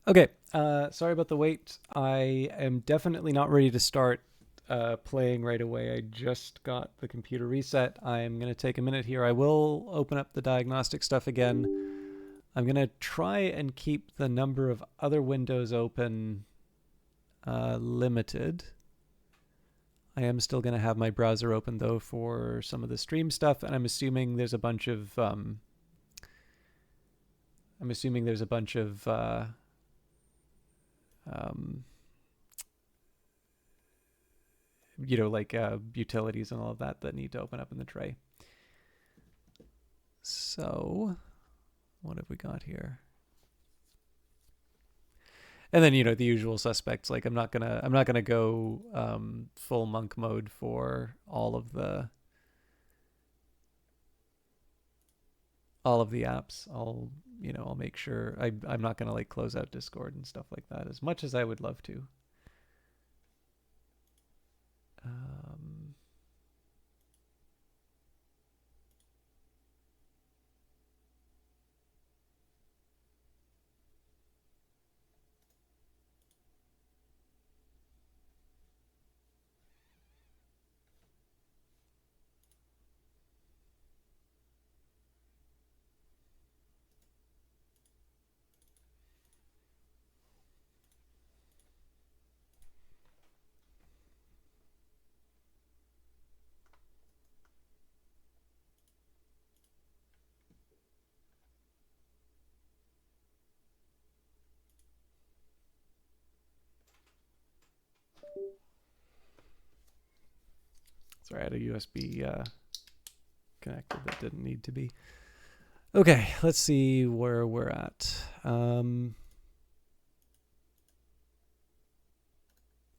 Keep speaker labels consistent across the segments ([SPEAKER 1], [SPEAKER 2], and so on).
[SPEAKER 1] Okay, sorry about the wait. I am definitely not ready to start playing right away. I just got the computer reset. I'm going to take a minute here. I will open up the diagnostic stuff again. I'm going to try and keep the number of other windows open limited. I am still going to have my browser open though for some of the stream stuff, and I'm assuming there's a bunch of um, like utilities and all of that need to open up in the tray. So, what have we got here? And then the usual suspects. Like I'm not gonna go full monk mode for all of the apps. I'll make sure I'm not gonna like close out Discord and stuff like that as much as I would love to. Um, Sorry, I had a USB connected that didn't need to be. Okay, let's see where we're at.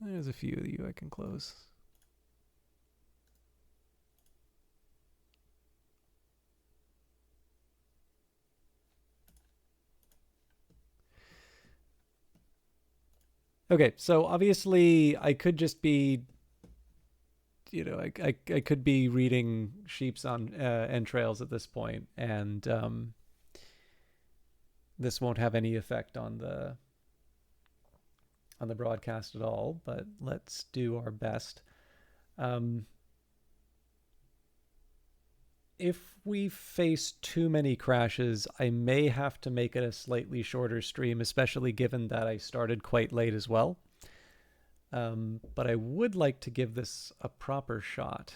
[SPEAKER 1] There's a few of you I can close. Okay, so obviously I could just be, I could be reading sheep's on entrails at this point, and this won't have any effect on the broadcast at all. But let's do our best. If we face too many crashes, I may have to make it a slightly shorter stream, especially given that I started quite late as well. But I would like to give this a proper shot.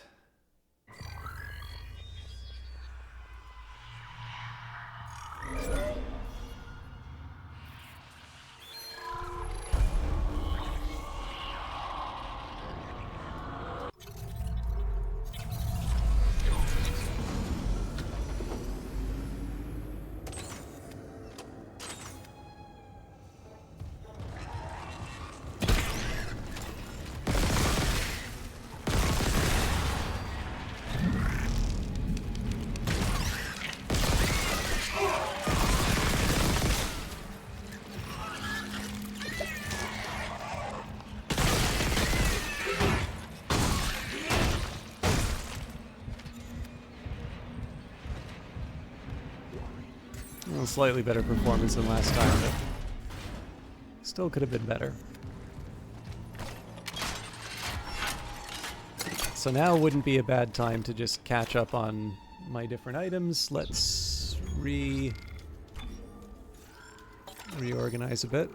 [SPEAKER 1] Slightly better performance than last time, but still could have been better. So now wouldn't be a bad time to just catch up on my different items. Let's reorganize a bit.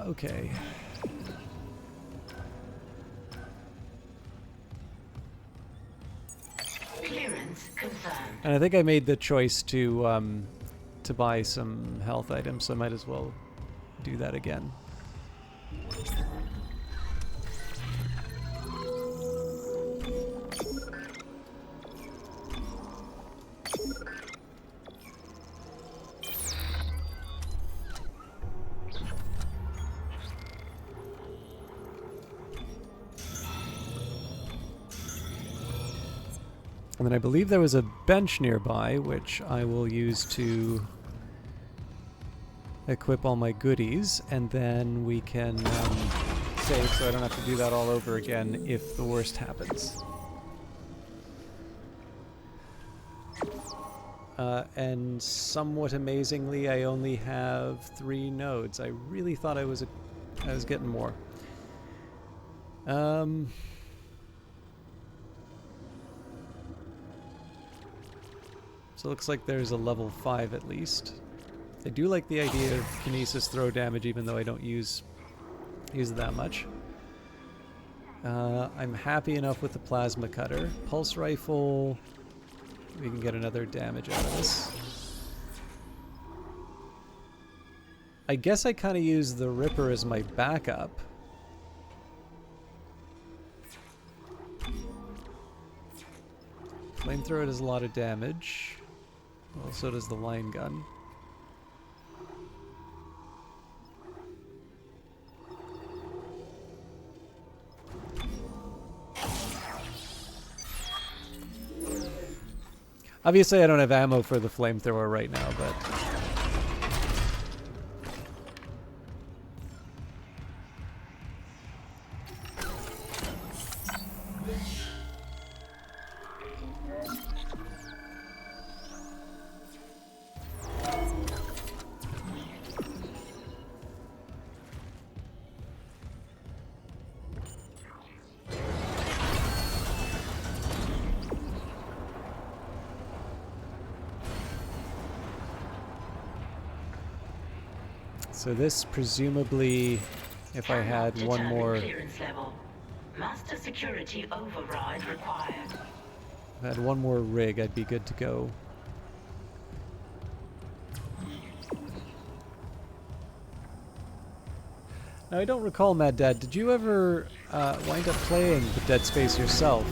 [SPEAKER 1] Okay.
[SPEAKER 2] Clearance confirmed.
[SPEAKER 1] And I think I made the choice to buy some health items, so I might as well do that again. And then I believe there was a bench nearby, which I will use to equip all my goodies, and then we can save so I don't have to do that all over again if the worst happens. And somewhat amazingly, I only have 3 nodes. I really thought I was getting more. So it looks like there's a level 5 at least. I do like the idea of Kinesis throw damage, even though I don't use it that much. I'm happy enough with the plasma cutter. Pulse rifle, we can get another damage out of this. I guess I kind of use the Ripper as my backup. Flamethrower does a lot of damage. Well, so does the line gun. Obviously, I don't have ammo for the flamethrower right now, but... So this presumably, if I had one more,
[SPEAKER 2] clearance level. Master security override required.
[SPEAKER 1] if I had one more rig, I'd be good to go. Now I don't recall, Mad Dad, did you ever wind up playing the Dead Space yourself?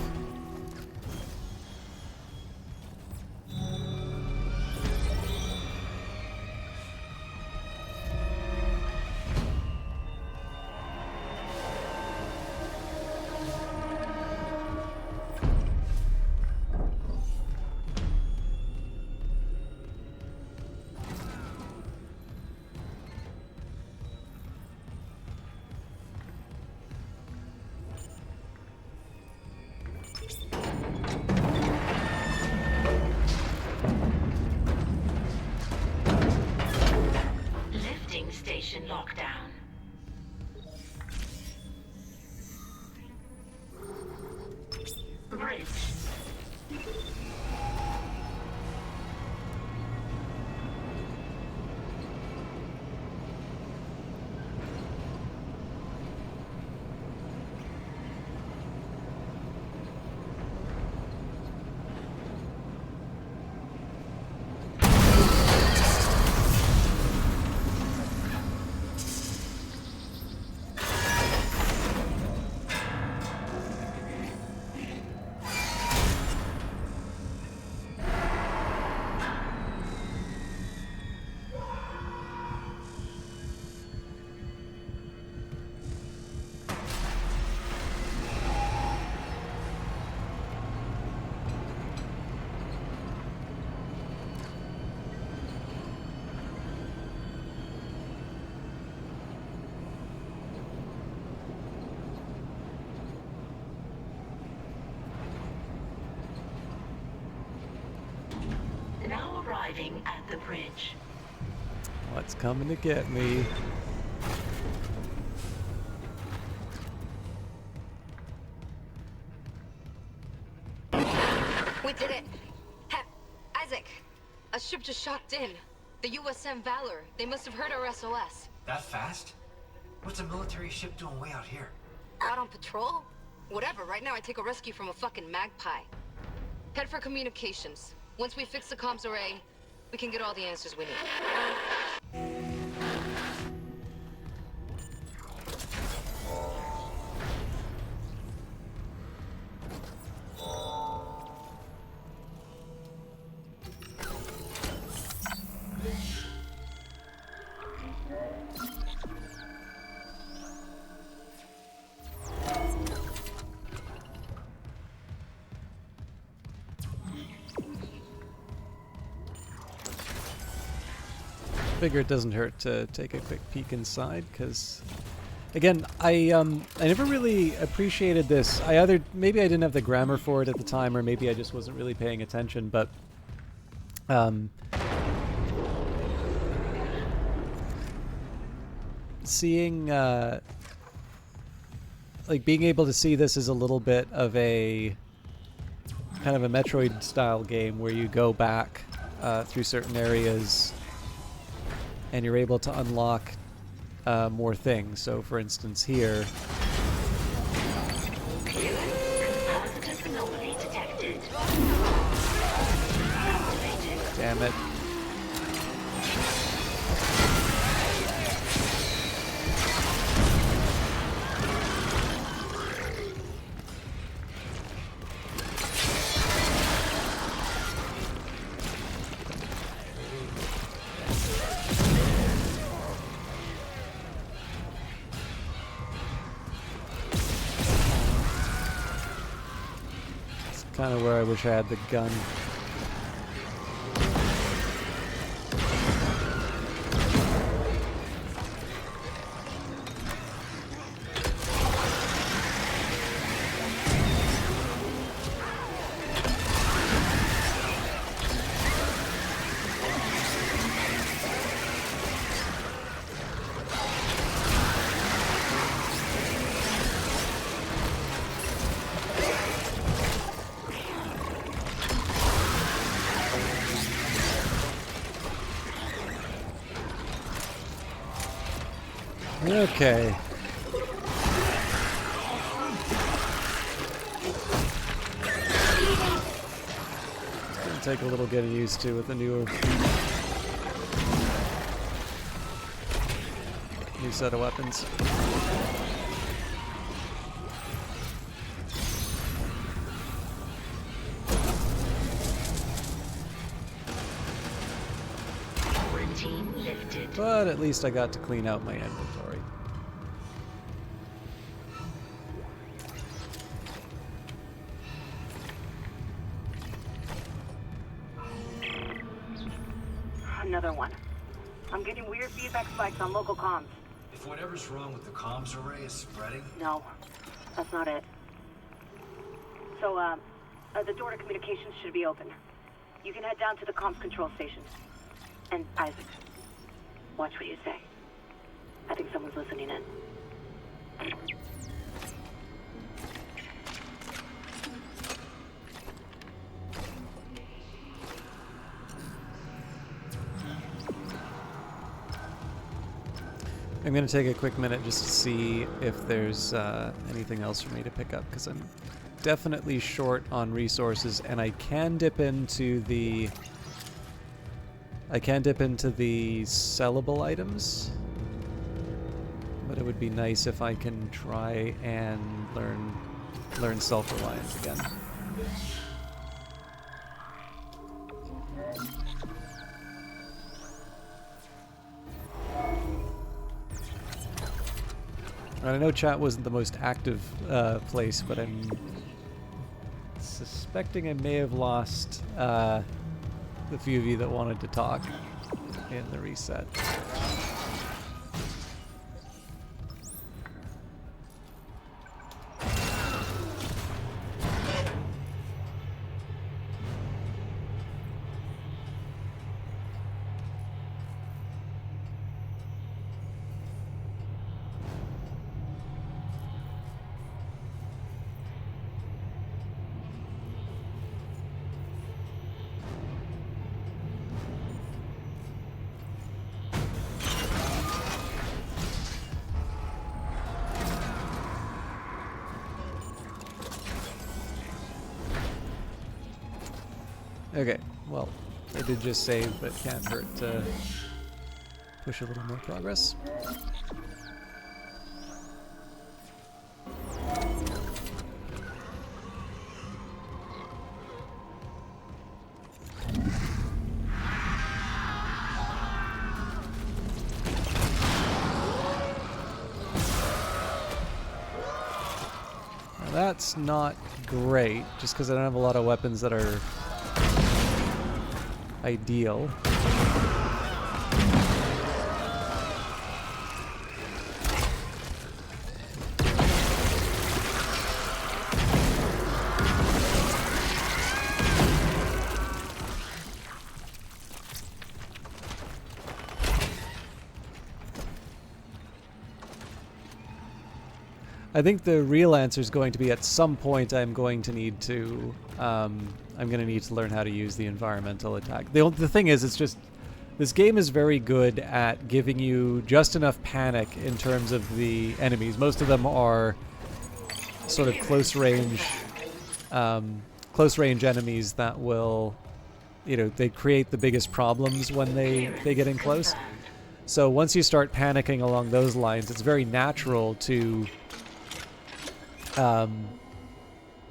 [SPEAKER 2] Lifting station lockdown. Bridge. Now arriving at the bridge.
[SPEAKER 1] What's coming to get me?
[SPEAKER 3] We did it! Isaac! A ship just shocked in. The USM Valor. They must have heard our SOS.
[SPEAKER 4] That fast? What's a military ship doing way out here?
[SPEAKER 3] Out on patrol? Whatever, right now I take a rescue from a fucking magpie. Head for communications. Once we fix the comms array, we can get all the answers we need.
[SPEAKER 1] Figure it doesn't hurt to take a quick peek inside, because again, I never really appreciated this. Maybe I didn't have the grammar for it at the time, or maybe I just wasn't really paying attention, but seeing like being able to see this as a little bit of a kind of a Metroid style game where you go back through certain areas and you're able to unlock more things. So for instance here,
[SPEAKER 2] Positive anomaly detected.
[SPEAKER 1] damn it. Kind of where I wish I had the gun. Okay. It's gonna take a little getting used to with the new set of weapons.
[SPEAKER 2] Quarantine lifted.
[SPEAKER 1] But at least I got to clean out my inventory.
[SPEAKER 5] Another one. I'm getting weird feedback spikes on local comms.
[SPEAKER 4] If whatever's wrong with the comms array is spreading,
[SPEAKER 5] No, that's not it. So, the door to communications should be open. You can head down to the comms control station. And Isaac, watch what you say. I think someone's listening in.
[SPEAKER 1] I'm going to take a quick minute just to see if there's anything else for me to pick up, because I'm definitely short on resources, and I can dip into the sellable items, but it would be nice if I can try and learn self-reliance again. And I know chat wasn't the most active place, but I'm suspecting I may have lost the few of you that wanted to talk in the reset. Okay, well, I did just save, but can't hurt to push a little more progress. Now that's not great, just because I don't have a lot of weapons that are ideal. I think the real answer is going to be at some point I'm going to need to learn how to use the environmental attack. The thing is, it's just this game is very good at giving you just enough panic in terms of the enemies. Most of them are sort of close range enemies that will, they create the biggest problems when they get in close. So once you start panicking along those lines, it's very natural to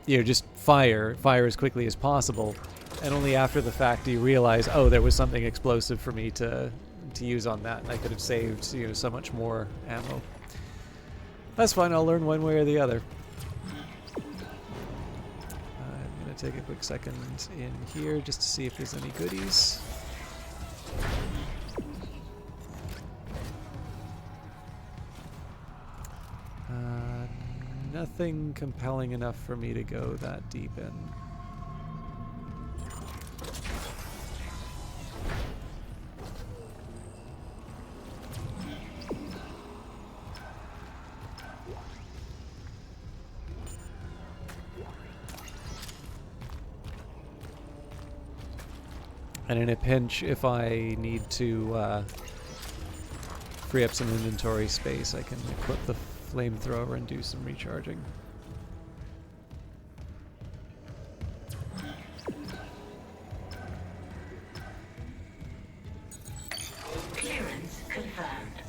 [SPEAKER 1] just fire as quickly as possible, and only after the fact do you realize, oh, there was something explosive for me to use on that, and I could have saved so much more ammo. That's fine, I'll learn one way or the other. I'm gonna take a quick second in here just to see if there's any goodies. Nothing compelling enough for me to go that deep in. And in a pinch, if I need to free up some inventory space, I can equip the flamethrower and do some recharging.
[SPEAKER 2] Clearance confirmed.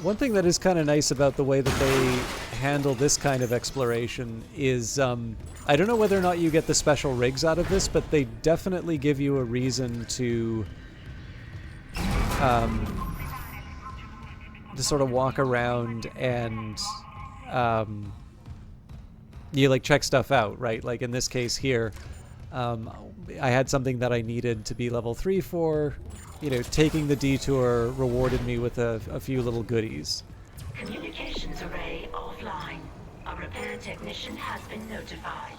[SPEAKER 1] One thing that is kind of nice about the way that they handle this kind of exploration is, I don't know whether or not you get the special rigs out of this, but they definitely give you a reason to sort of walk around and you like check stuff out, right? Like in this case here, I had something that I needed to be level 3 for. Taking the detour rewarded me with a few little goodies.
[SPEAKER 2] Communications array offline. A repair technician has been notified.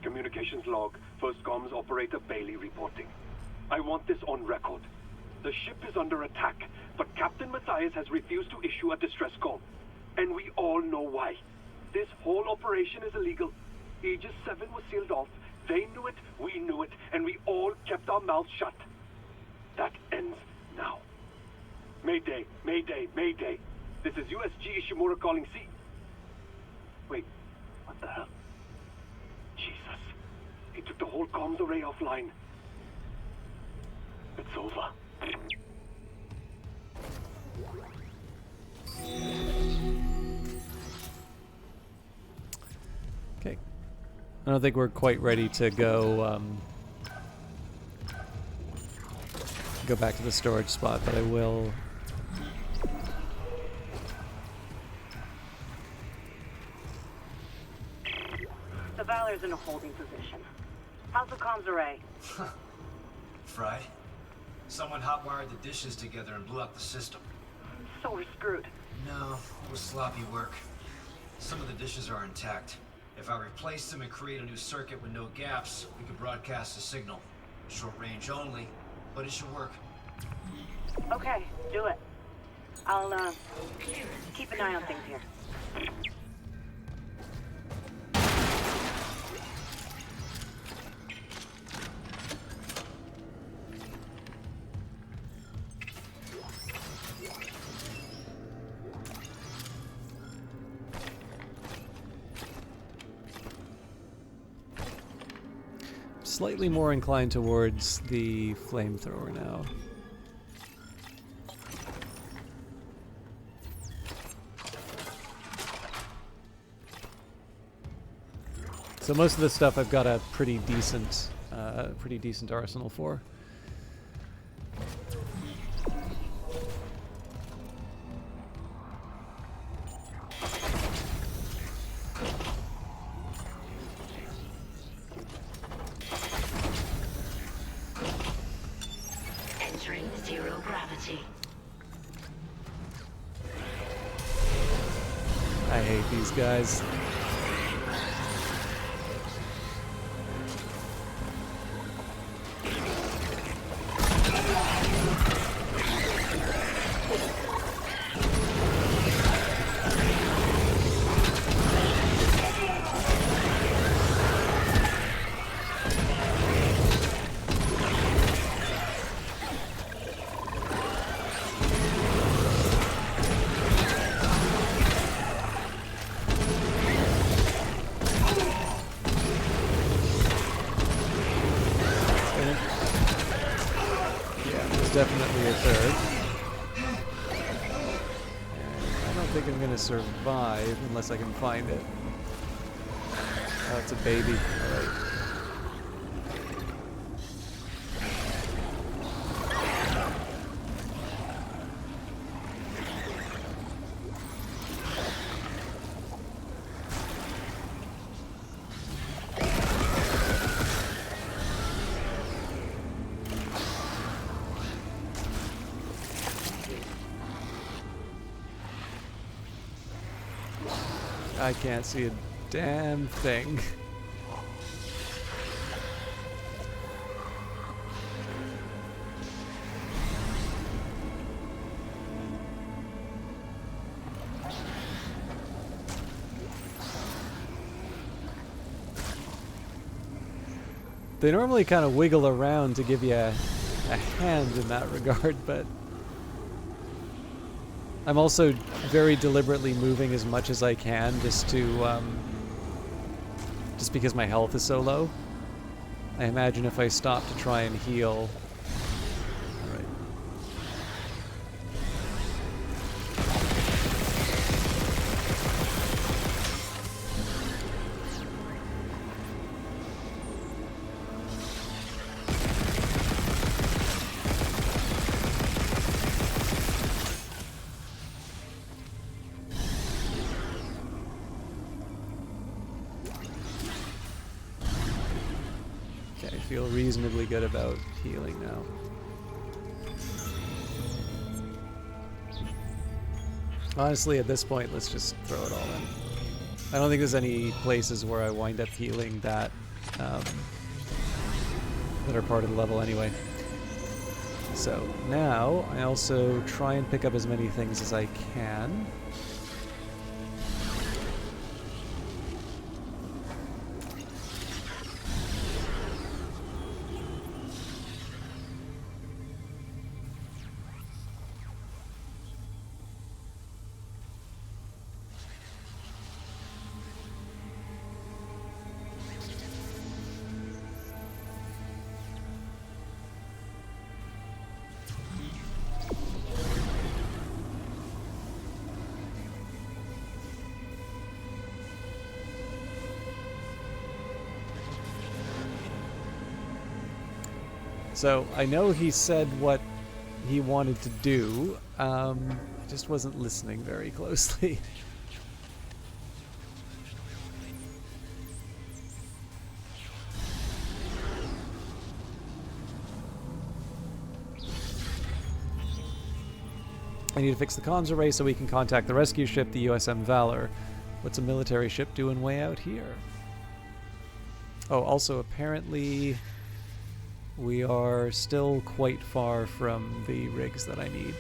[SPEAKER 6] Communications log. First comms operator Bailey reporting. I want this on record. The ship is under attack, but Captain Matthias has refused to issue a distress call. And we all know why. This whole operation is illegal. Aegis 7 was sealed off. They knew it, we knew it, and we all kept our mouths shut. That ends now. Mayday, Mayday, Mayday. This is USG Ishimura calling C. Wait, what the hell? Jesus. He took the whole comms array offline. It's over.
[SPEAKER 1] Okay. I don't think we're quite ready to go back to the storage spot, but I will.
[SPEAKER 5] The Valor's in a holding position. How's the comms array?
[SPEAKER 4] Fried? Someone hotwired the dishes together and blew out the system.
[SPEAKER 5] So we're screwed.
[SPEAKER 4] No, it was sloppy work. Some of the dishes are intact. If I replace them and create a new circuit with no gaps, we could broadcast a signal. Short range only, but it should work.
[SPEAKER 5] Okay, do it. I'll keep an eye on things here.
[SPEAKER 1] Slightly more inclined towards the flamethrower now. So most of this stuff I've got a pretty decent arsenal for. these guys. Definitely a third. And I don't think I'm gonna survive unless I can find it. Oh, it's a baby. Alright. I can't see a damn thing. They normally kind of wiggle around to give you a hand in that regard, but I'm also very deliberately moving as much as I can just to, just because my health is so low. I imagine if I stop to try and heal... Alright. I feel reasonably good about healing now. Honestly, at this point, let's just throw it all in. I don't think there's any places where I wind up healing that that are part of the level anyway. So now I also try and pick up as many things as I can. So I know he said what he wanted to do. I just wasn't listening very closely. I need to fix the comms array so we can contact the rescue ship, the USM Valor. What's a military ship doing way out here? Oh, also apparently we are still quite far from the rigs that I need.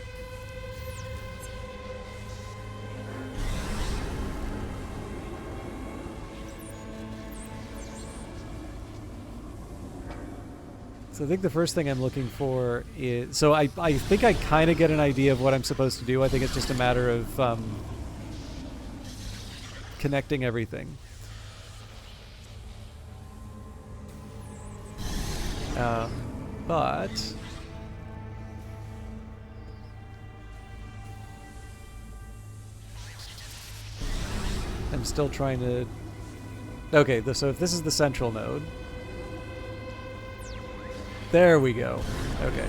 [SPEAKER 1] So I think the first thing I'm looking for is... So I think I kind of get an idea of what I'm supposed to do. I think it's just a matter of connecting everything. But I'm still trying to... Okay, so if this is the central node... There we go. Okay.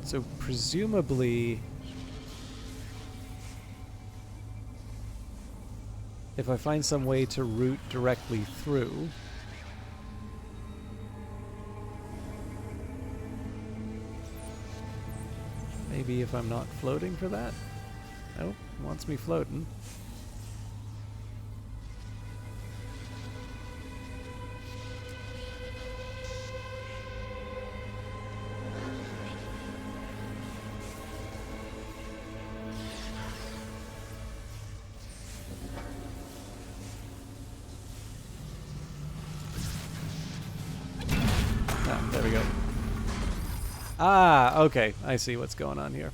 [SPEAKER 1] So presumably... if I find some way to route directly through... Maybe if I'm not floating for that? Nope, wants me floating. Ah, there we go. Ah, okay. I see what's going on here.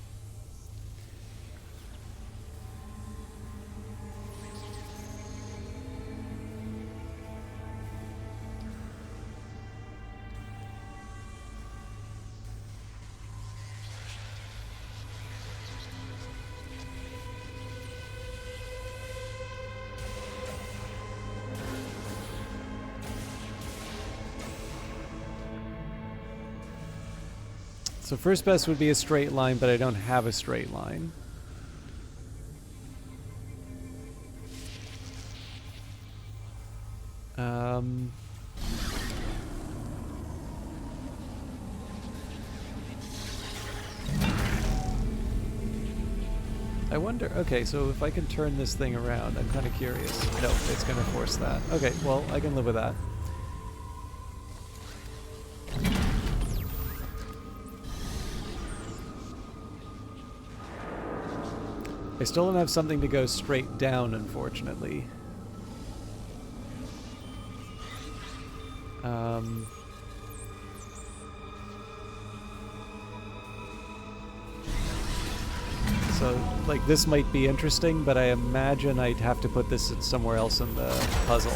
[SPEAKER 1] So first best would be a straight line, but I don't have a straight line. I wonder, okay, so if I can turn this thing around, I'm kind of curious. No, it's going to force that. Okay, well, I can live with that. I still don't have something to go straight down, unfortunately. So, like, this might be interesting, but I imagine I'd have to put this somewhere else in the puzzle.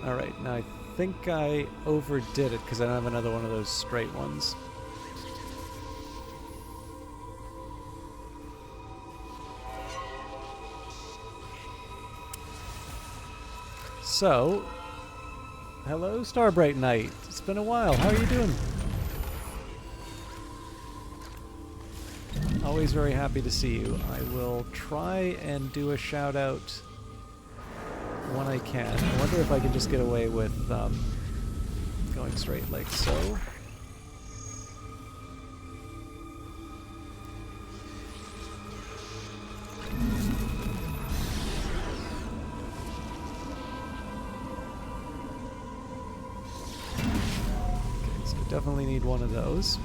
[SPEAKER 1] Alright, now I think I overdid it because I don't have another one of those straight ones. So, hello Starbright Knight. It's been a while. How are you doing? Always very happy to see you. I will try and do a shout out when I can. I wonder if I can just get away with going straight like so. Okay, so definitely need one of those.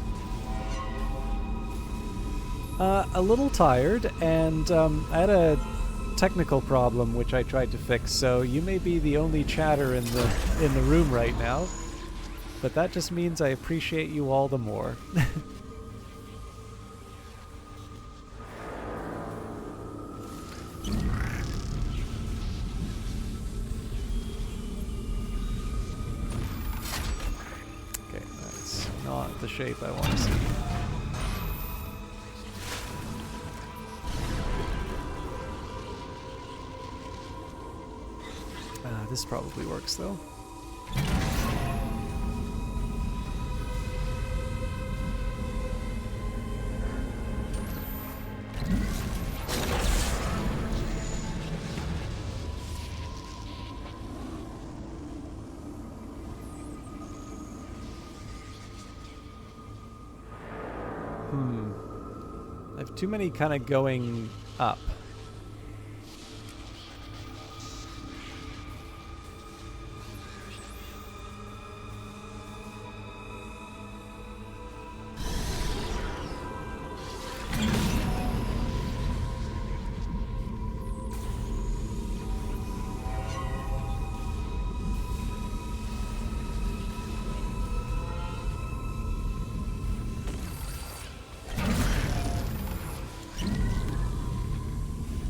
[SPEAKER 1] A little tired, and I had a technical problem which I tried to fix, so you may be the only chatter in the room right now, but that just means I appreciate you all the more. Okay, that's not the shape I want to see. This probably works, though. I have too many kind of going up.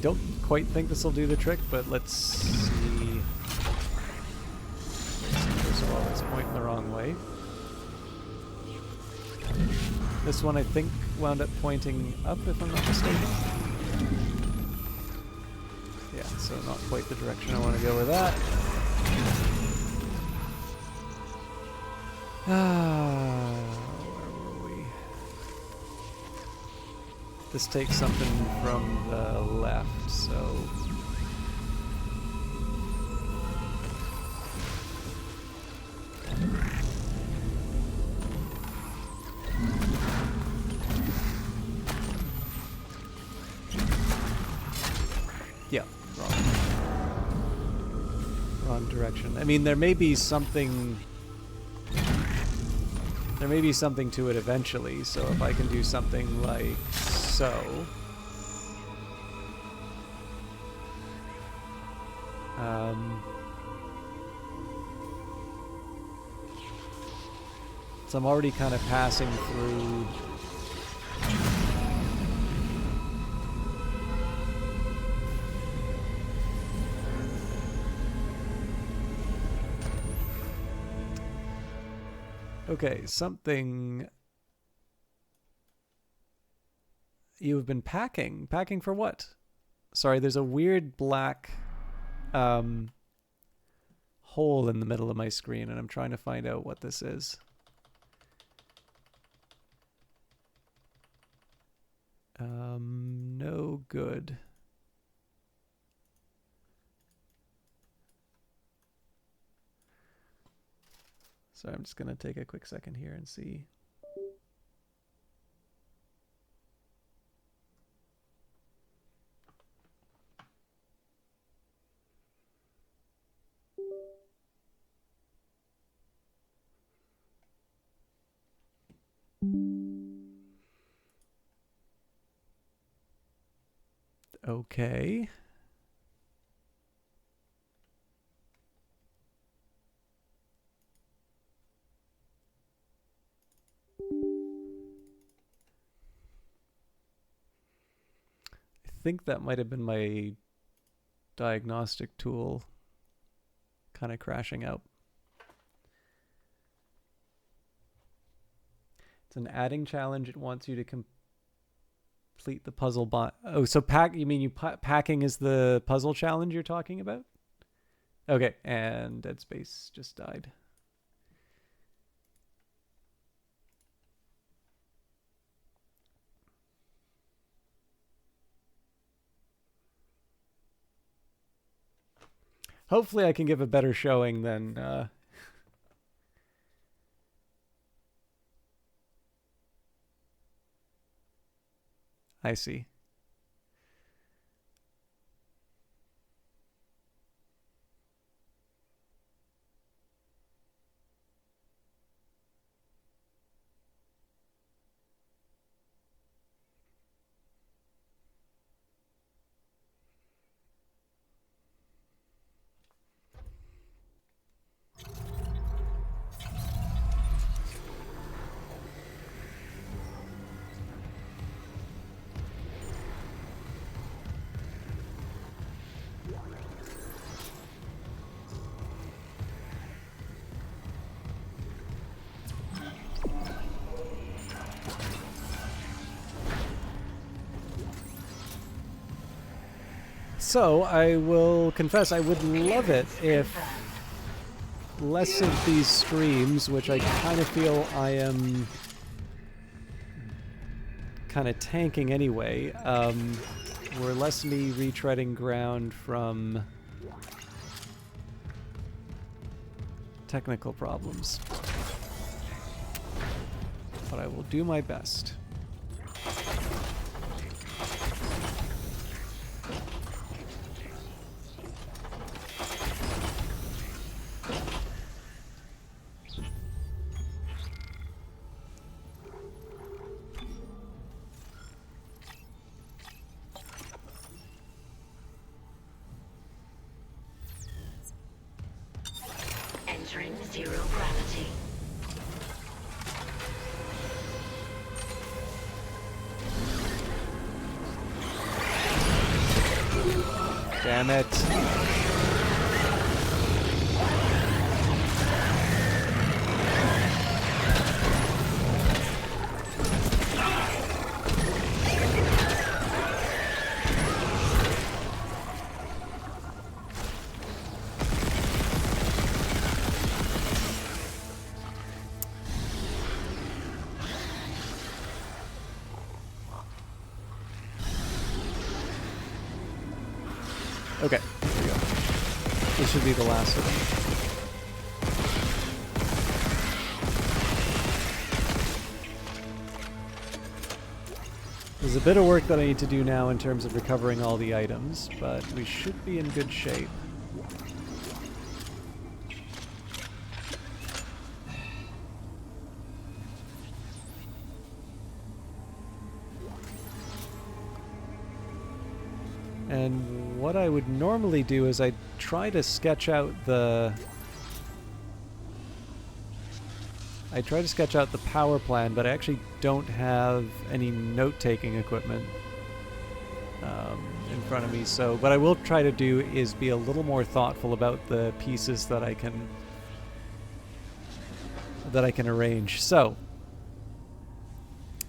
[SPEAKER 1] Don't quite think this will do the trick, but let's see. first of all, it's pointing the wrong way. This one, I think, wound up pointing up, if I'm not mistaken. Yeah, so not quite the direction I want to go with that. Where were we? This takes something from the left, so... Yeah, wrong direction. I mean, there may be something to it eventually, so if I can do something like so. So I'm already kind of passing through. Okay, something... You have been packing. Packing for what? Sorry, there's a weird black hole in the middle of my screen, and I'm trying to find out what this is. No good. So I'm just going to take a quick second here and see. Okay. I think that might have been my diagnostic tool kind of crashing out. It's an adding challenge. It wants you to complete the puzzle oh, so you mean packing is the puzzle challenge you're talking about? Okay, and Dead Space just died. Hopefully I can give a better showing than I see. So, I will confess, I would love it if less of these streams, which I kind of feel I am kind of tanking anyway, were less me retreading ground from technical problems. But I will do my best.
[SPEAKER 2] Entering zero gravity.
[SPEAKER 1] Damn it. Okay, there we go. This should be the last of them. There's a bit of work that I need to do now in terms of recovering all the items, but we should be in good shape. And what I would normally do is I'd try to sketch out the... power plan, but I actually don't have any note-taking equipment in front of me. So what I will try to do is be a little more thoughtful about the pieces that I can arrange. So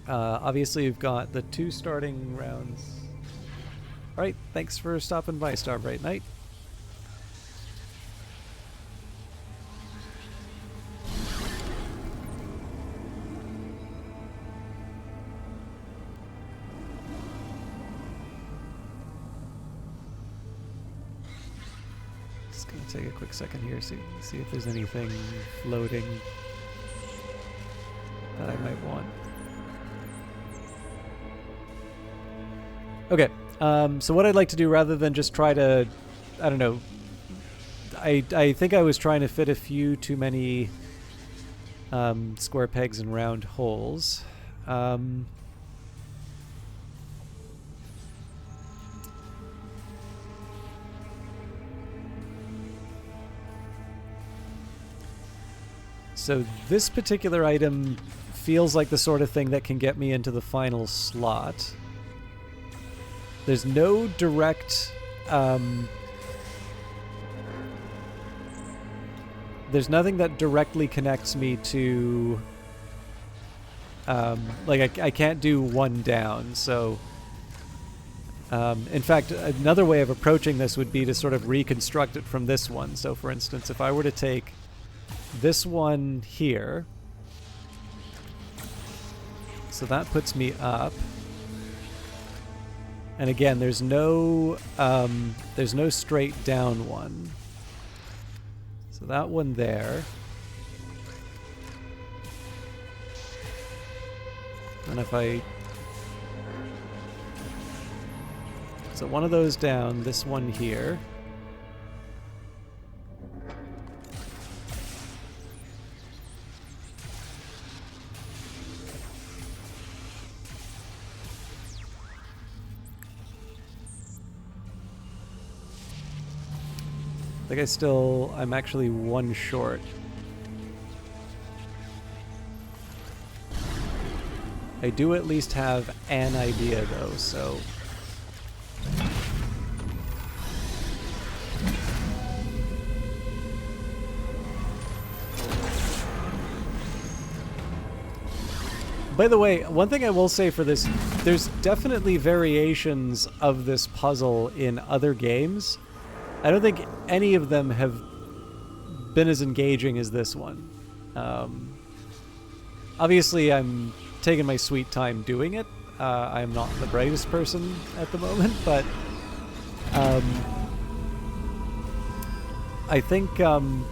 [SPEAKER 1] obviously you've got the 2 starting rounds. All right, thanks for stopping by, Starbright Knight. Just gonna take a quick second here, see if there's anything floating that I might want. Okay. So what I'd like to do, rather than just try to, I don't know, I think I was trying to fit a few too many square pegs in round holes. So this particular item feels like the sort of thing that can get me into the final slot. There's no direct... there's nothing that directly connects me to... like, I can't do one down, so... in fact, another way of approaching this would be to sort of reconstruct it from this one. So, for instance, if I were to take this one here... So that puts me up... And again, there's no straight down one. So that one there. And if I... So one of those down, this one here. I think I'm actually one short. I do at least have an idea though, so... By the way, one thing I will say for this, there's definitely variations of this puzzle in other games. I don't think any of them have been as engaging as this one. Obviously, I'm taking my sweet time doing it. I'm not the brightest person at the moment, but I think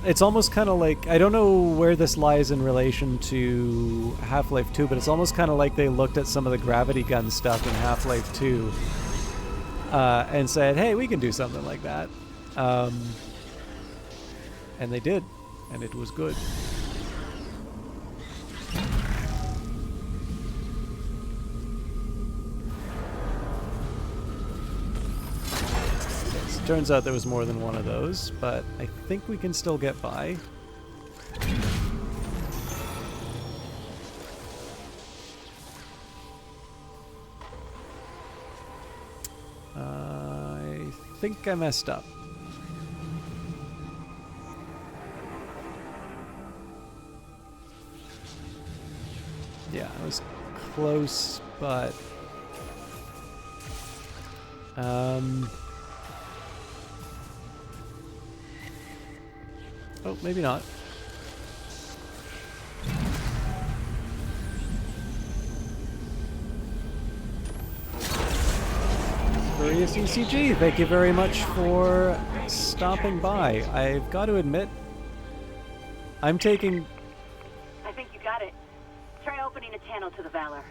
[SPEAKER 1] it's almost kind of like... I don't know where this lies in relation to Half-Life 2, but it's almost kind of like they looked at some of the gravity gun stuff in Half-Life 2 and said, hey, we can do something like that. And they did, and it was good. Yes, turns out there was more than one of those, but I think we can still get by. I think I messed up. Yeah, I was close, but... Oh, maybe not. Spurious ECG, thank you very much for stopping by. I've got to admit, I'm taking...
[SPEAKER 5] I think you got it. Try opening a channel to the Valor.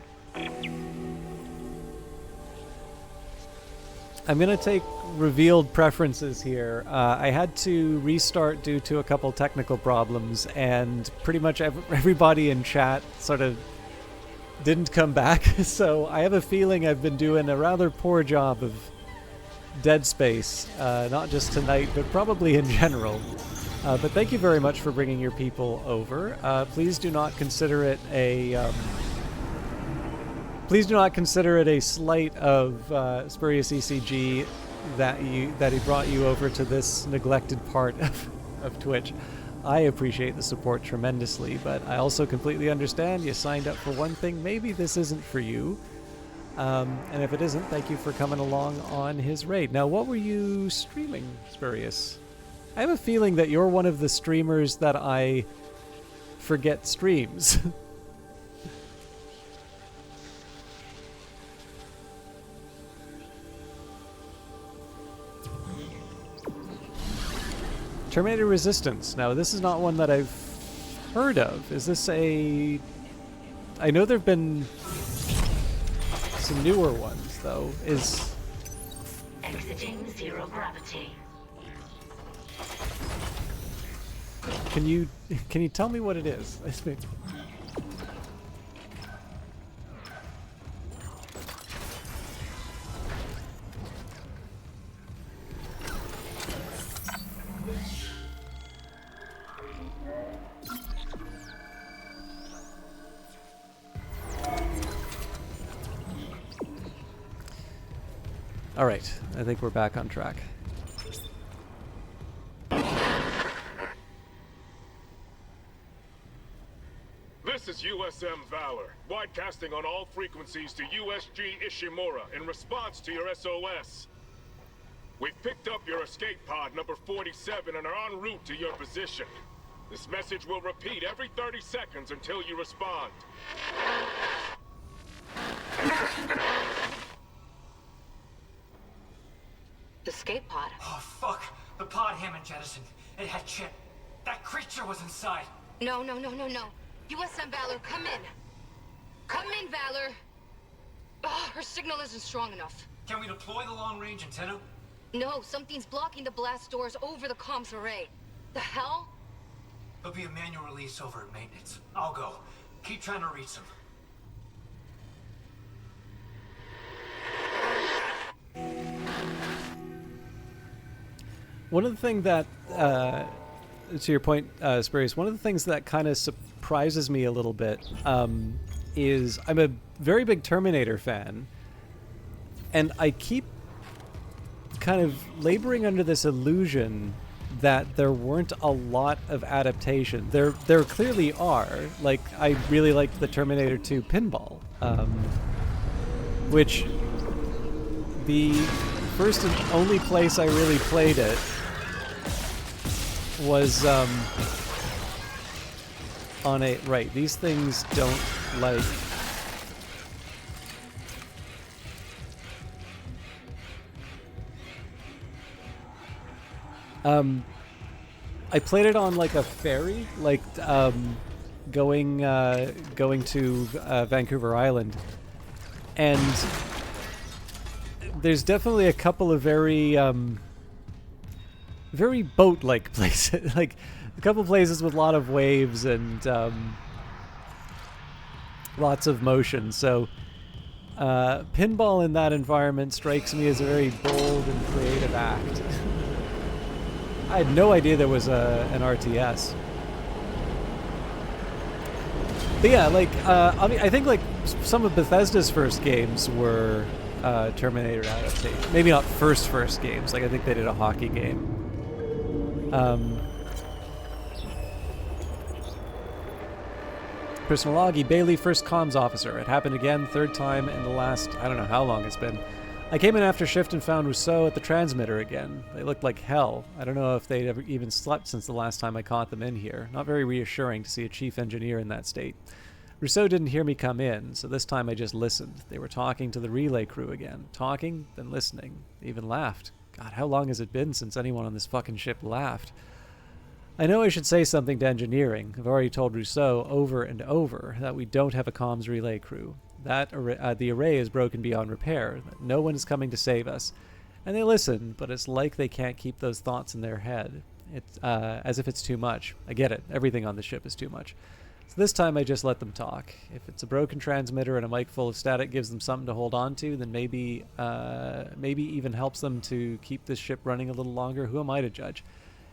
[SPEAKER 1] I'm going to take revealed preferences here. I had to restart due to a couple technical problems, and pretty much everybody in chat sort of didn't come back, so I have a feeling I've been doing a rather poor job of Dead Space, not just tonight, but probably in general. But thank you very much for bringing your people over. Please do not consider it a... Please do not consider it a slight of Spurious ECG that he brought you over to this neglected part of Twitch. I appreciate the support tremendously, but I also completely understand you signed up for one thing. Maybe this isn't for you. And if it isn't, thank you for coming along on his raid. Now, what were you streaming, Spurious? I have a feeling that you're one of the streamers that I forget streams. Terminator Resistance. Now, this is not one that I've heard of. Is this a... I know there have been some newer ones, though. Is...
[SPEAKER 2] Exiting zero gravity.
[SPEAKER 1] Can you tell me what it is? All right, I think we're back on track.
[SPEAKER 7] This is USM Valor, broadcasting on all frequencies to USG Ishimura in response to your SOS. We've picked up your escape pod number 47 and are en route to your position. This message will repeat every 30 seconds until you respond.
[SPEAKER 3] Escape pod.
[SPEAKER 4] Oh, fuck. The pod Hammond jettisoned. It had shit. That creature was inside.
[SPEAKER 3] No. USM Valor, come in. Come in, Valor. Oh, her signal isn't strong enough.
[SPEAKER 4] Can we deploy the long-range antenna?
[SPEAKER 3] No, something's blocking the blast doors over the comms array. The hell?
[SPEAKER 4] There'll be a manual release over at maintenance. I'll go. Keep trying to reach them.
[SPEAKER 1] One of the things that, to your point, Spurious, one of the things that kind of surprises me a little bit is I'm a very big Terminator fan, and I keep kind of laboring under this illusion that there weren't a lot of adaptation. There clearly are. Like, I really liked the Terminator 2 Pinball, which the first and only place I really played it was on a... Right, these things don't like... I played it on like a ferry, like going to Vancouver Island, and there's definitely a couple of very very boat-like places, like a couple places with a lot of waves and lots of motion. So pinball in that environment strikes me as a very bold and creative act. I had no idea there was an RTS. But yeah, like, I mean, I think like some of Bethesda's first games were Terminator adaptation. Maybe not first games. Like, I think they did a hockey game. Personal loggy, Bailey, first comms officer. It happened again, third time in the last, I don't know how long it's been. I came in after shift and found Rousseau at the transmitter again. They looked like hell. I don't know if they'd ever even slept since the last time I caught them in here. Not very reassuring to see a chief engineer in that state. Rousseau didn't hear me come in, so this time I just listened. They were talking to the relay crew again. Talking, then listening. They even laughed. God, how long has it been since anyone on this fucking ship laughed? I know I should say something to engineering. I've already told Rousseau over and over that we don't have a comms relay crew. That the array is broken beyond repair. That no one is coming to save us. And they listen, but it's like they can't keep those thoughts in their head. It's as if it's too much. I get it. Everything on the ship is too much. So this time I just let them talk. If it's a broken transmitter and a mic full of static gives them something to hold on to, then maybe even helps them to keep this ship running a little longer. Who am I to judge?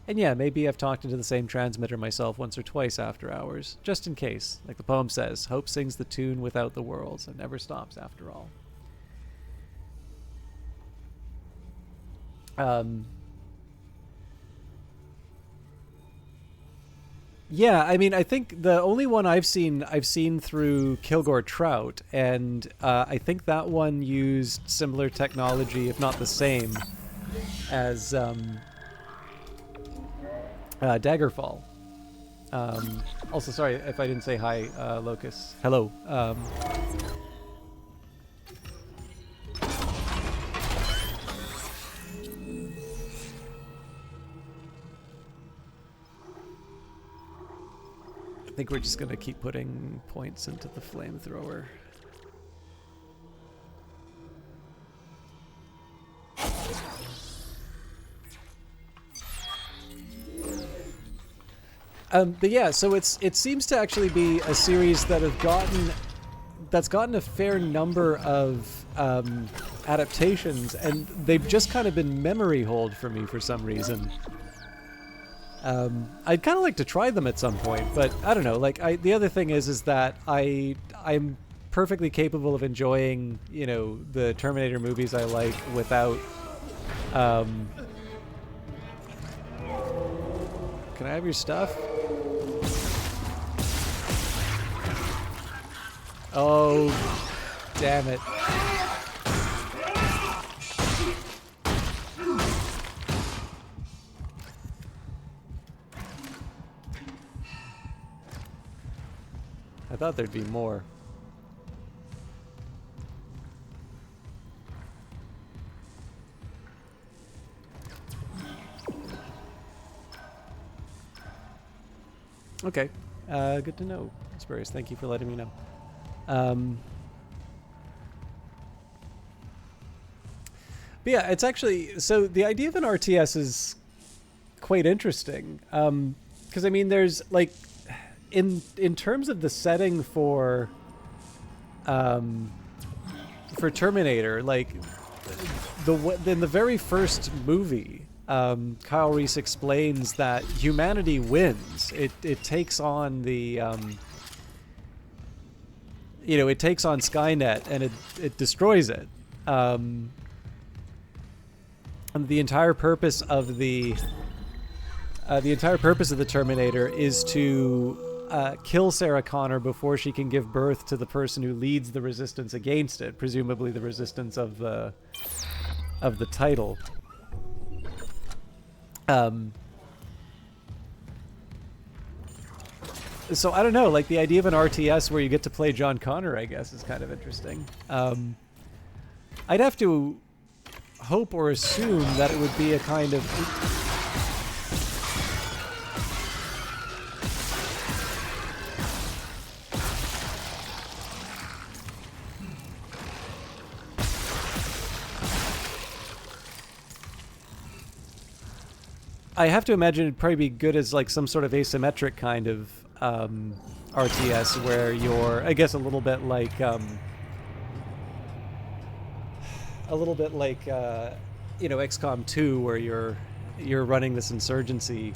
[SPEAKER 1] And yeah, maybe I've talked into the same transmitter myself once or twice after hours, just in case. Like the poem says, hope sings the tune without the worlds and never stops after all. Yeah, I mean, I think the only one I've seen through Kilgore Trout, and I think that one used similar technology, if not the same, as Daggerfall. Also, sorry if I didn't say hi, Locus. Hello. I think we're just going to keep putting points into the flamethrower. But yeah, so it seems to actually be a series that that's gotten a fair number of adaptations, and they've just kind of been memory hold for me for some reason. I'd kind of like to try them at some point, but I don't know. Like, the other thing is that I'm perfectly capable of enjoying, you know, the Terminator movies I like without. Can I have your stuff? Oh, damn it. I thought there'd be more. Okay, good to know, Spurious. Thank you for letting me know. But yeah, it's actually, so the idea of an RTS is quite interesting. Because I mean, there's like, in terms of the setting for Terminator, like in the very first movie, Kyle Reese explains that humanity wins. It takes on the it takes on Skynet and it destroys it. And the entire purpose of the Terminator is to kill Sarah Connor before she can give birth to the person who leads the resistance against it, presumably the resistance of the title. So I don't know, like the idea of an RTS where you get to play John Connor, I guess, is kind of interesting. I'd have to hope or assume that it would be a kind of... I have to imagine it'd probably be good as like some sort of asymmetric kind of RTS where you're, I guess, a little bit like XCOM 2, where you're running this insurgency.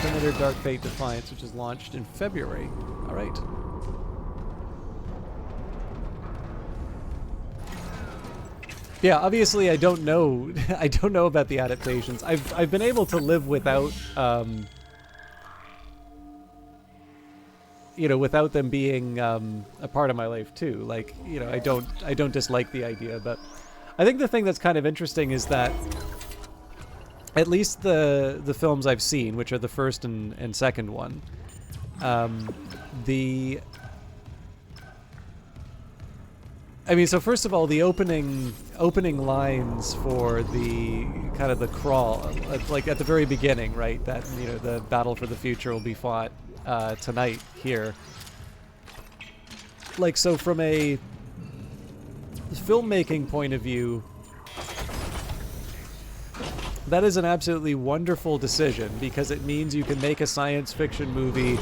[SPEAKER 1] Terminator Dark Fate Defiance, which is launched in February. All right. Yeah, obviously I don't know. I don't know about the adaptations. I've been able to live without, without them being a part of my life too. Like, I don't dislike the idea, but I think the thing that's kind of interesting is that at least the films I've seen, which are the first and second one, The I mean, so first of all, the opening lines for the kind of the crawl, like at the very beginning, right? That, you know, the battle for the future will be fought tonight here. Like, so from a filmmaking point of view, that is an absolutely wonderful decision, because it means you can make a science fiction movie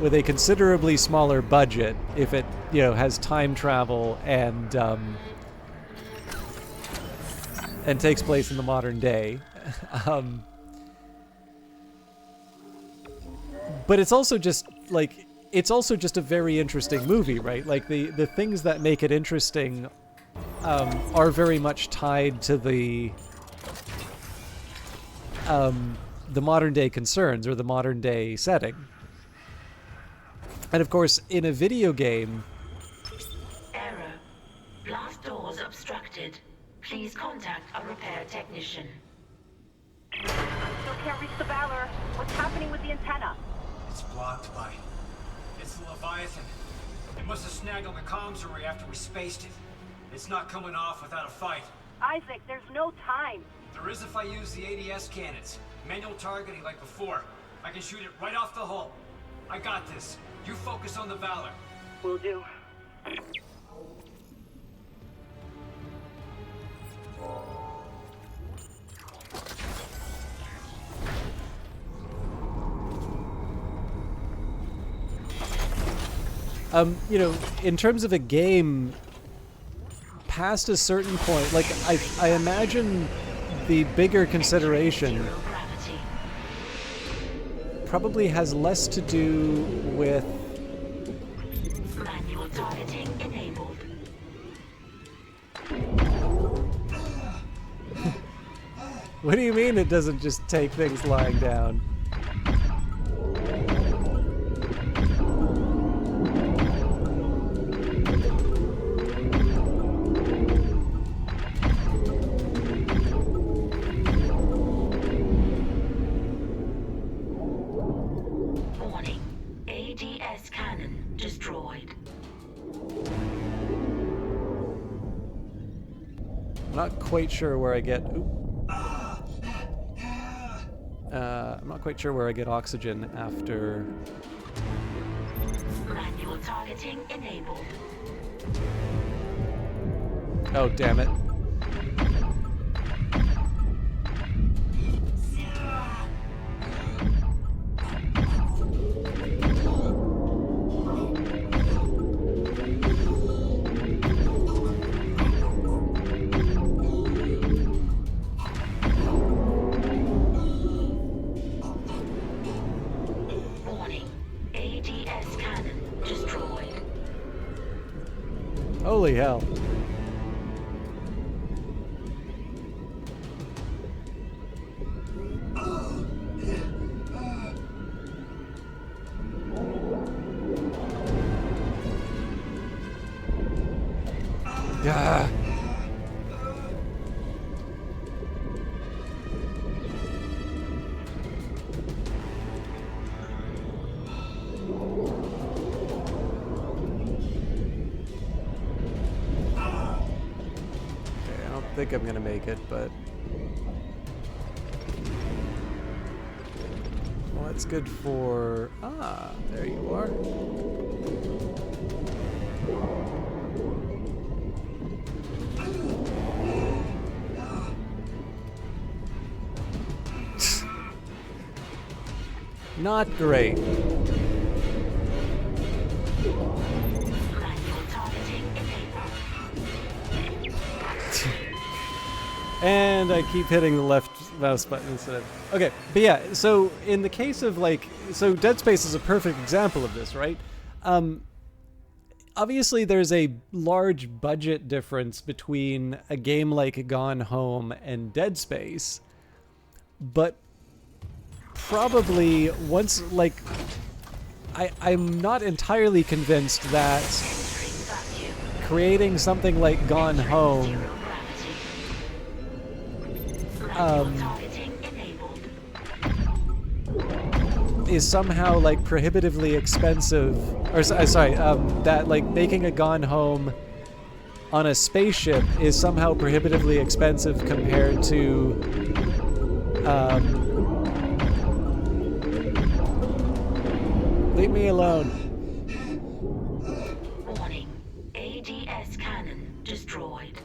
[SPEAKER 1] with a considerably smaller budget if it, you know, has time travel and takes place in the modern day. But it's also just like, it's also just a very interesting movie, right? Like the things that make it interesting are very much tied to the modern day concerns or the modern day setting. And of course, in a video game...
[SPEAKER 2] Error. Blast doors obstructed. Please contact a repair technician.
[SPEAKER 5] Still can't reach the Valor. What's happening with the antenna?
[SPEAKER 4] It's blocked by... It's the Leviathan. It must have snagged on the comms array after we spaced it. It's not coming off without a fight.
[SPEAKER 5] Isaac, there's no time.
[SPEAKER 4] There is if I use the ADS cannons. Manual targeting like before. I can shoot it right off the hull. I got this. You focus on the Valor.
[SPEAKER 5] Will do.
[SPEAKER 1] You know, in terms of a game, past a certain point, like, I imagine the bigger consideration
[SPEAKER 2] Zero gravity.
[SPEAKER 1] probably has less to do with...
[SPEAKER 2] Manual targeting enabled.
[SPEAKER 1] What do you mean it doesn't just take things lying down?
[SPEAKER 2] Warning. ADS cannon destroyed.
[SPEAKER 1] I'm not quite sure where I get... I'm not quite sure where I get oxygen after...
[SPEAKER 2] Manual targeting enabled.
[SPEAKER 1] Oh, damn it.
[SPEAKER 2] Warning. ADS cannon destroyed.
[SPEAKER 1] Holy hell. Ah. Okay, I don't think I'm gonna make it, but... Well, that's good for... Ah, there you are. Not great.
[SPEAKER 2] Manual targeting enabled.
[SPEAKER 1] And I keep hitting the left mouse button instead of... Okay, but yeah, so in the case of, like... So Dead Space is a perfect example of this, right? Obviously, there's a large budget difference between a game like Gone Home and Dead Space, but probably once, like... I'm not entirely convinced that
[SPEAKER 2] Vacuum.
[SPEAKER 1] creating something like Gone Home...
[SPEAKER 2] Zero gravity. Manual targeting enabled.
[SPEAKER 1] is somehow like prohibitively expensive, or sorry, that like making a Gone Home on a spaceship is somehow prohibitively expensive compared to leave me alone.
[SPEAKER 2] Warning. ADS cannon destroyed.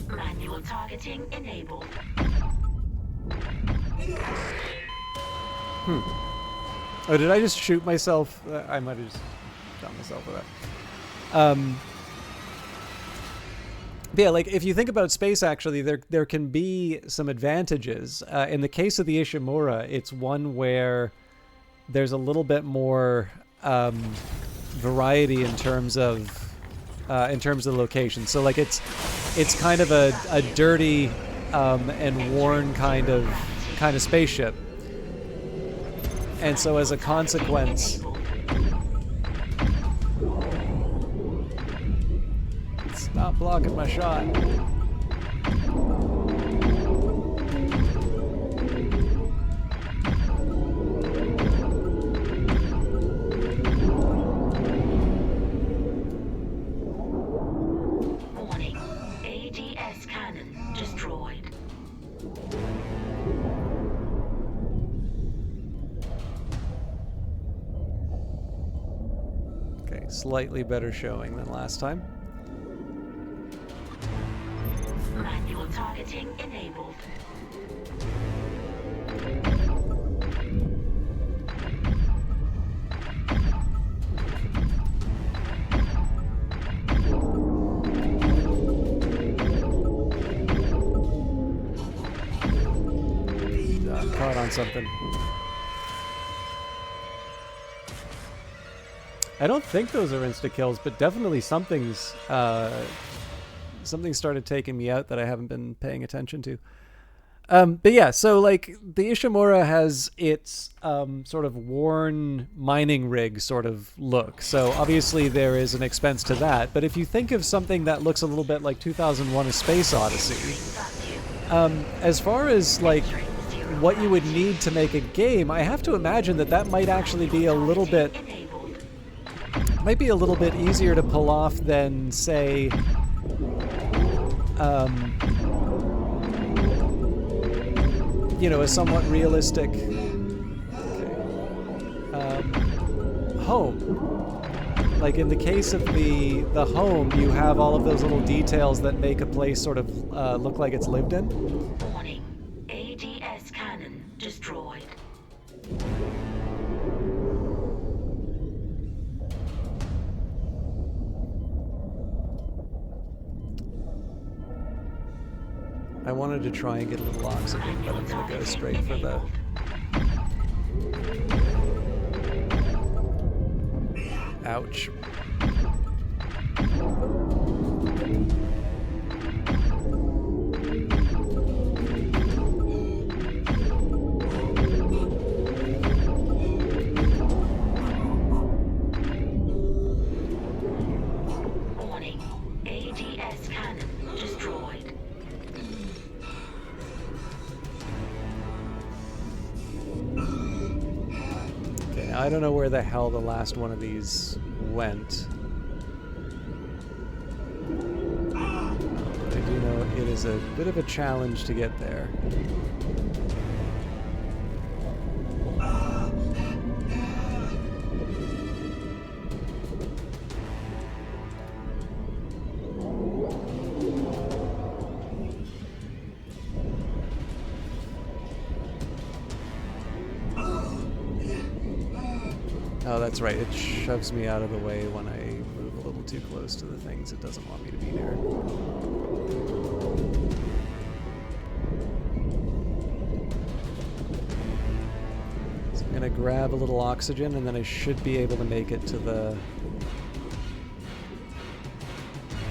[SPEAKER 2] Manual targeting enabled.
[SPEAKER 1] Oh, did I just shoot myself? I might have just shot myself with that. But yeah, like if you think about space, actually, there can be some advantages. In the case of the Ishimura, it's one where there's a little bit more variety in terms of location. So like it's kind of a dirty and worn kind of spaceship. And so as a consequence, stop blocking my shot.
[SPEAKER 2] Warning. ADS cannon destroyed.
[SPEAKER 1] Okay, slightly better showing than last time.
[SPEAKER 2] Manual targeting enabled.
[SPEAKER 1] I'm caught on something. I don't think those are insta-kills, but definitely something started taking me out that I haven't been paying attention to. But yeah, so like the Ishimura has its sort of worn mining rig sort of look. So obviously there is an expense to that. But if you think of something that looks a little bit like 2001: A Space Odyssey, as far as like what you would need to make a game, I have to imagine that might actually be a little bit easier to pull off than, say, you know, a somewhat realistic home. Like in the case of the home, you have all of those little details that make a place sort of look like it's lived in.
[SPEAKER 2] Warning. ADS cannon destroyed.
[SPEAKER 1] I wanted to try and get a little oxygen, but I'm going to go straight for the... Ouch.
[SPEAKER 2] Warning. ADS cannon destroyed.
[SPEAKER 1] Okay, now I don't know where the hell the last one of these went. I do know it is a bit of a challenge to get there. Oh, that's right. It shoves me out of the way when I move a little too close to the things it doesn't want me to be near. So I'm gonna grab a little oxygen, and then I should be able to make it to the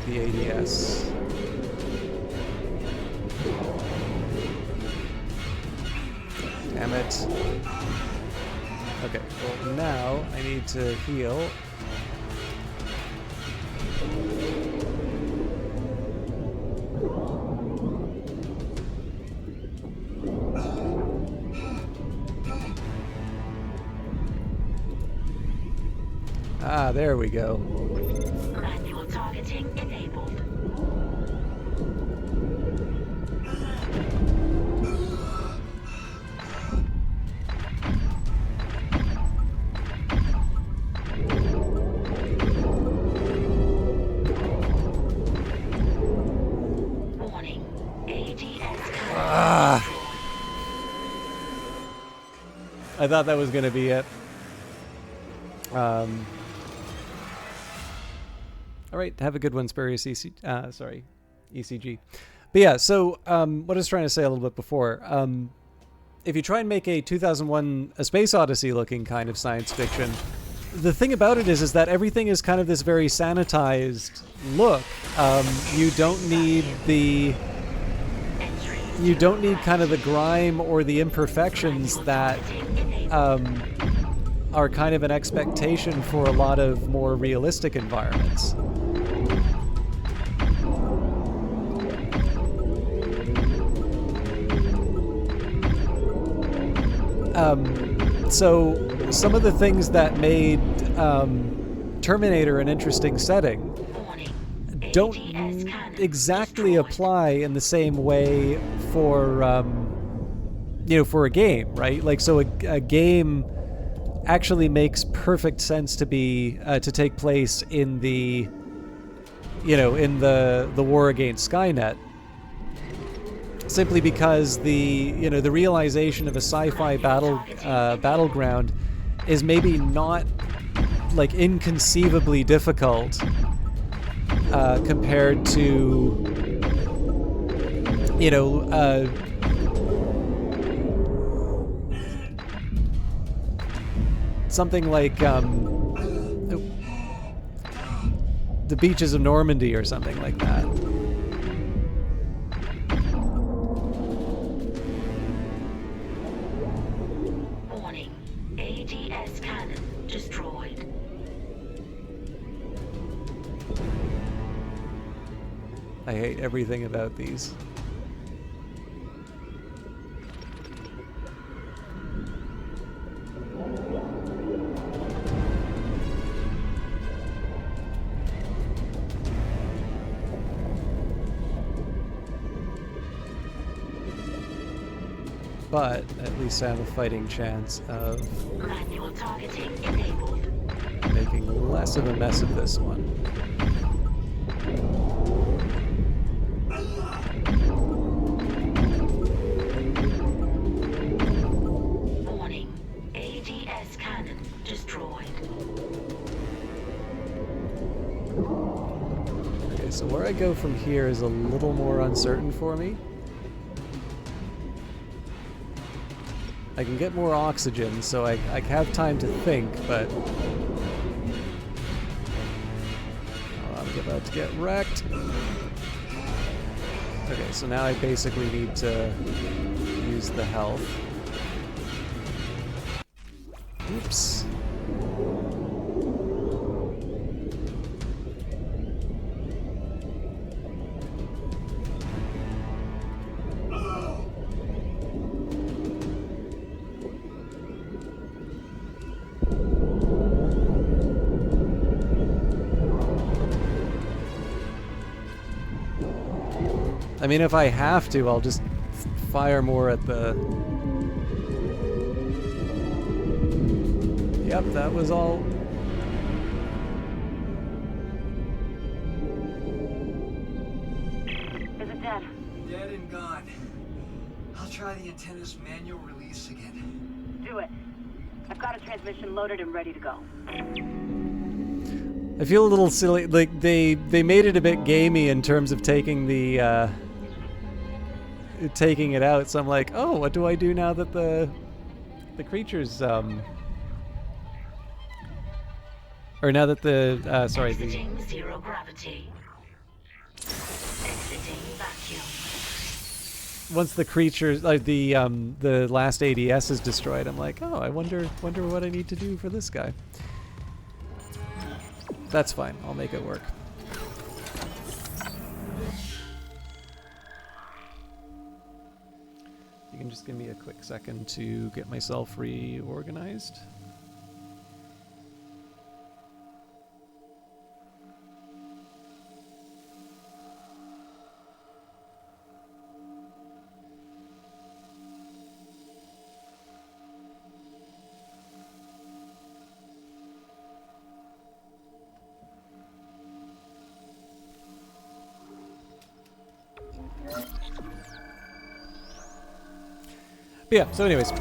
[SPEAKER 1] ADS. Damn it. Okay, well now I need to heal. Ah, there we go.
[SPEAKER 2] Manual targeting enabled. Warning. ADS
[SPEAKER 1] Ah. I thought that was going to be it. All right, have a good one, Spurious ECG. But yeah, so what I was trying to say a little bit before, if you try and make a 2001 A Space Odyssey looking kind of science fiction, the thing about it is that everything is kind of this very sanitized look. You don't need kind of the grime or the imperfections that are kind of an expectation for a lot of more realistic environments. So some of the things that made Terminator an interesting setting don't exactly apply in the same way for for a game, right? Like, so a game actually makes perfect sense to be to take place in the in the war against Skynet, simply because the the realization of a sci-fi battleground is maybe not like inconceivably difficult compared to something like the beaches of Normandy or something like that.
[SPEAKER 2] Warning. ADS cannon destroyed.
[SPEAKER 1] I hate everything about these. But at least I have a fighting chance of
[SPEAKER 2] Manual targeting enabled.
[SPEAKER 1] making less of a mess of this one.
[SPEAKER 2] Warning. ADS cannon destroyed.
[SPEAKER 1] Okay, so where I go from here is a little more uncertain for me. I can get more oxygen, so I have time to think, but I'm about to get wrecked. Okay, so now I basically need to use the health. Oops. I mean, if I have to, I'll just fire more at the... Yep, that was all.
[SPEAKER 5] Is it dead?
[SPEAKER 4] Dead and gone. I'll try the antenna's manual release again.
[SPEAKER 5] Do it. I've got a transmission loaded and ready to go.
[SPEAKER 1] I feel a little silly. Like, they made it a bit gamey in terms of taking the taking it out. So I'm like, oh, what do I do now that the creatures or now that the sorry, the
[SPEAKER 2] Exiting zero gravity. Exiting vacuum.
[SPEAKER 1] once the creatures like the last ADS is destroyed, I'm like, oh, I wonder what I need to do for this guy. That's fine. I'll make it work. You can just give me a quick second to get myself reorganized. But yeah. So, anyways,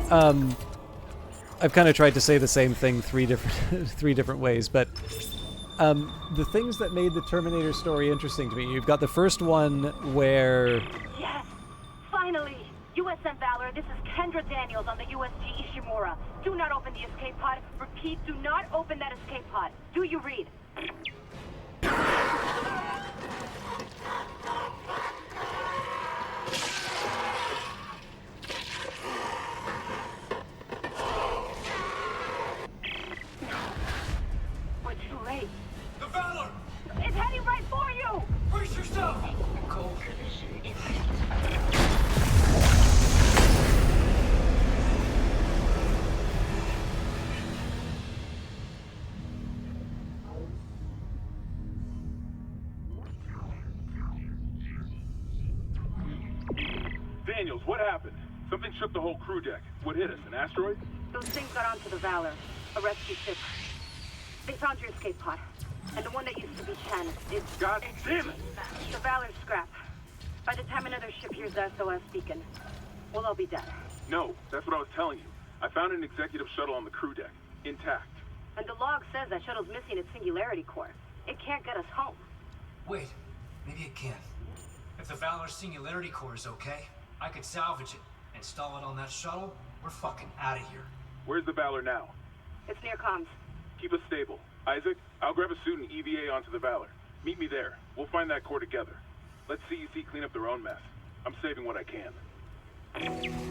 [SPEAKER 1] I've kind of tried to say the same thing three different ways, but the things that made the Terminator story interesting to me, you've got the first one where
[SPEAKER 5] Yes! Finally! USM Valor, this is Kendra Daniels on the USG Ishimura. Do not open the escape pod. Repeat, do not open that escape pod. Do you read? We're too late.
[SPEAKER 4] The Valor!
[SPEAKER 5] It's heading right for you!
[SPEAKER 4] Brace yourself!
[SPEAKER 2] Cold collision imminent.
[SPEAKER 6] Daniels, what happened? Something shook the whole crew deck. What hit us? An asteroid?
[SPEAKER 5] Those things got onto the Valor, a rescue ship. They found your escape pod. And the one that used to be Chen, it's...
[SPEAKER 6] God damn it!
[SPEAKER 5] The Valor's scrap. By the time another ship hears the SOS beacon, we'll all be dead.
[SPEAKER 6] No, that's what I was telling you. I found an executive shuttle on the crew deck, intact.
[SPEAKER 5] And the log says that shuttle's missing its singularity core. It can't get us home.
[SPEAKER 4] Wait, maybe it can. If the Valor Singularity Core is okay, I could salvage it, install it on that shuttle. We're fucking out of here.
[SPEAKER 6] Where's the Valor now?
[SPEAKER 5] It's near comms.
[SPEAKER 6] Keep us stable. Isaac, I'll grab a suit and EVA onto the Valor. Meet me there. We'll find that core together. Let CEC clean up their own mess. I'm saving what I can.
[SPEAKER 2] Entering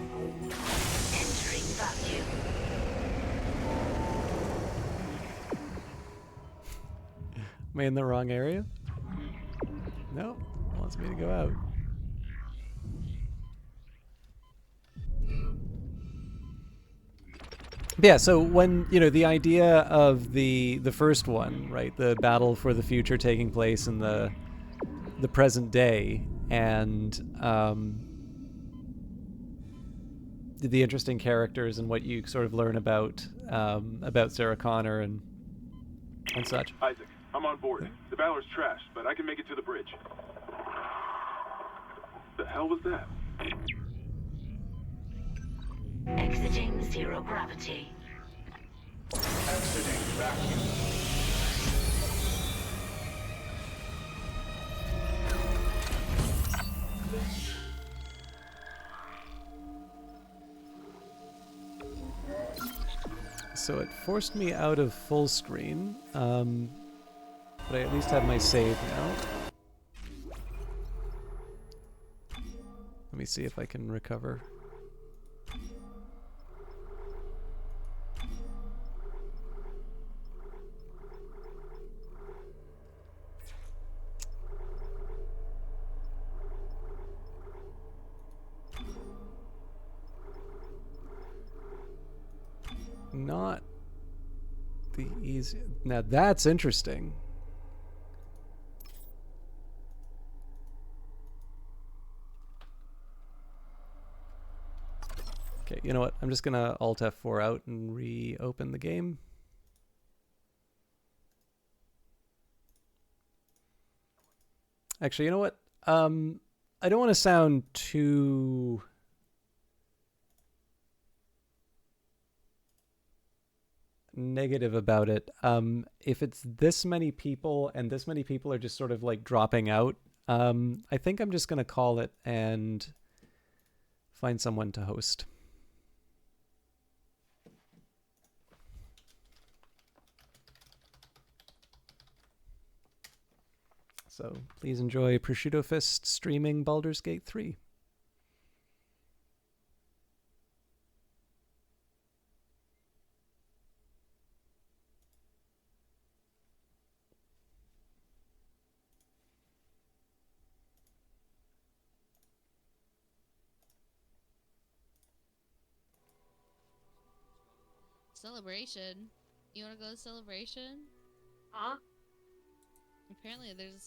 [SPEAKER 2] vacuum.
[SPEAKER 1] am I in the wrong area? No, it wants me to go out. Yeah, so when, the idea of the first one, right, the battle for the future taking place in the present day, and the interesting characters and what you sort of learn about Sarah Connor and such.
[SPEAKER 6] Isaac, I'm on board. The Valor's trashed, but I can make it to the bridge. The hell was that?
[SPEAKER 2] Exiting zero gravity.
[SPEAKER 7] Exiting vacuum.
[SPEAKER 1] So it forced me out of full screen, but I at least have my save now. Let me see if I can recover. Not the easy. Now that's interesting. Okay, you know what? I'm just gonna Alt F4 out and reopen the game. Actually, you know what? I don't want to sound too negative about it. If it's this many people and this many people are just sort of like dropping out, I think I'm just gonna call it and find someone to host. So please enjoy Prosciutto Fist streaming Baldur's Gate 3.
[SPEAKER 8] Celebration? You wanna go to Celebration?
[SPEAKER 3] Huh?
[SPEAKER 8] Apparently there's a